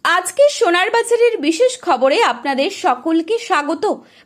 আজকে সোনার বাজারের বিশেষ খবরে আপনাদের সকলকে স্বাগত।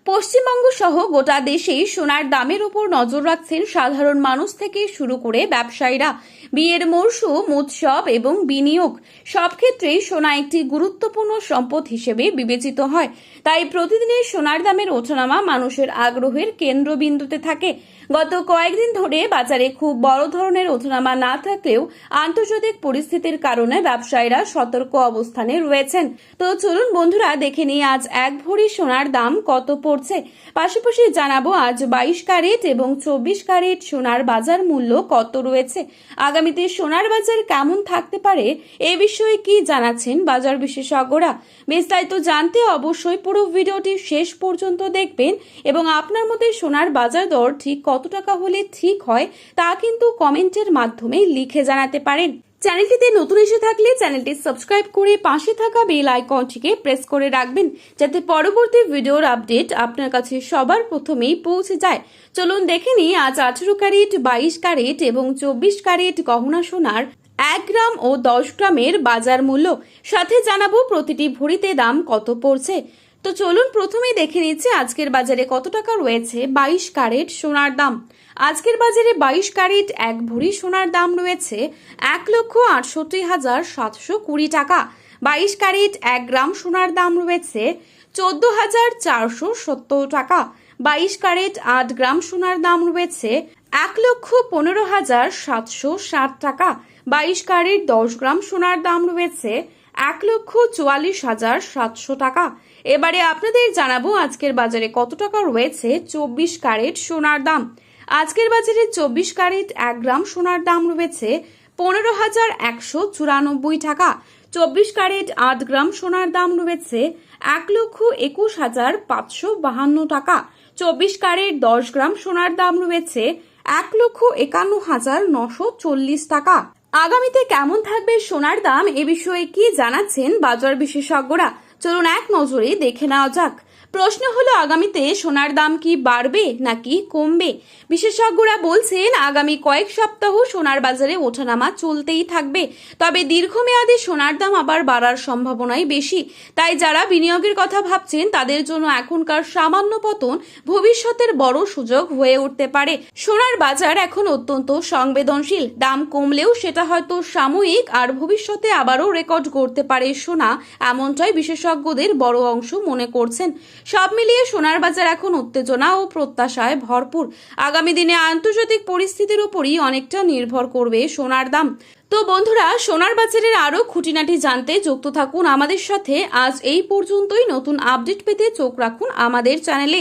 পশ্চিমবঙ্গ সহ গোটা দেশেই সোনার দামের উপর নজর রাখছেন সাধারণ মানুষ থেকে শুরু করে ব্যবসায়ীরা। বিয়ের মরশুম, উৎসব এবং বিনিয়োগ সব ক্ষেত্রেই সোনা একটি গুরুত্বপূর্ণ সম্পদ হিসেবে বিবেচিত হয়। তাই প্রতিদিনের সোনার দামের ওঠানামা মানুষের আগ্রহের কেন্দ্রবিন্দুতে থাকে। গত কয়েকদিন ধরে বাজারে খুব বড় ধরনের ওঠানামা না থাকলেও আন্তর্জাতিক পরিস্থিতির কারণে ব্যবসায়ীরা সতর্ক অবস্থানে রয়েছেন। তো চলুন বন্ধুরা দেখে নিই আজ এক ভরি সোনার দাম কত পড়ছে। পাশাপাশি জানাবো আজ 22 ক্যারেট এবং 24 ক্যারেট সোনার বাজার মূল্য কত রয়েছে। আগামীতে সোনার বাজার কেমন থাকতে পারে এ বিষয়ে কি জানাচ্ছেন বাজার বিশেষজ্ঞরা। বিস্তারিত জানতে অবশ্যই পুরো ভিডিওটি শেষ পর্যন্ত দেখবেন এবং আপনার মতে সোনার বাজার দর ঠিক কত টাকা হলে ঠিক হয় তা কিন্তু কমেন্টের মাধ্যমে লিখে জানাতে পারেন। চ্যানেলটিতে নতুন এসে থাকলে চ্যানেলটি সাবস্ক্রাইব করে পাশে থাকা বেল আইকনটিকে প্রেস করে রাখবেন, যাতে পরবর্তী ভিডিওর আপডেট আপনার কাছে সবার প্রথমেই পৌঁছে যায়। চলুন দেখে নিই আজ 18 ক্যারেট, 22 ক্যারেট এবং 24 ক্যারেট গহনা সোনার 1 গ্রাম ও 10 গ্রামের বাজার মূল্য, সাথে জানাবো প্রতিটি ভরিতে দাম কত পড়ছে। তো চলুন প্রথমেই দেখে নিচ্ছি আজকের বাজারে কত টাকা রয়েছে 22 ক্যারেট সোনার দাম। আজকের বাজারে 22 ক্যারেট এক ভরি সোনার দাম রয়েছে 1,68,720 টাকা। 22 ক্যারেট 1 গ্রাম সোনার দাম রয়েছে 14,470 টাকা। 22 ক্যারেট 8 গ্রাম সোনার দাম রয়েছে 1,15,760 টাকা। 22 ক্যারেট 10 গ্রাম সোনার দাম রয়েছে 1,44,700 টাকা। এবারে আপনাদের জানাবো আজকের বাজারে কত টাকা রয়েছে 24 ক্যারেট সোনার দাম। আজকের বাজারে 24 ক্যারেট 1 গ্রাম সোনার দাম রয়েছে 15,194 টাকা। 24 ক্যারেট 8 গ্রাম সোনার দাম রয়েছে 1,21,552 টাকা। 24 ক্যারেট 10 গ্রাম সোনার দাম রয়েছে 1,51,940 টাকা। আগামীতে কেমন থাকবে সোনার দাম এ বিষয়ে কি জানাচ্ছেন বাজার বিশেষজ্ঞরা, চলুন এক নজরে দেখে নেওয়া যাক। প্রশ্ন হলো আগামীতে সোনার দাম কি বাড়বে নাকি কমবে। বিশেষজ্ঞরা বলছেন আগামী কয়েক সপ্তাহ সোনার বাজারে ওঠানামা চলতেই থাকবে, তবে দীর্ঘমেয়াদে সোনার দাম আবার বাড়ার সম্ভাবনাই বেশি। তাই যারা বিনিয়োগের কথা ভাবছেন তাদের জন্য এখনকার সামান্য পতন ভবিষ্যতের বড় সুযোগ হয়ে উঠতে পারে। সোনার বাজার এখন অত্যন্ত সংবেদনশীল, দাম কমলেও সেটা হয়তো সাময়িক, আর ভবিষ্যতে আবারও রেকর্ড করতে পারে সোনা, এমনটাই বিশেষজ্ঞদের বড় অংশ মনে করছেন। সব মিলিয়ে সোনার বাজার এখন উত্তেজনা ও প্রত্যাশায় ভরপুর। আগামী দিনে আন্তর্জাতিক পরিস্থিতির উপরই অনেকটা নির্ভর করবে সোনার দাম। তো বন্ধুরা, সোনার বাজারের আরো খুঁটিনাটি জানতে যুক্ত থাকুন আমাদের সাথে। আজ এই পর্যন্তই। নতুন আপডেট পেতে চোখ রাখুন আমাদের চ্যানেলে।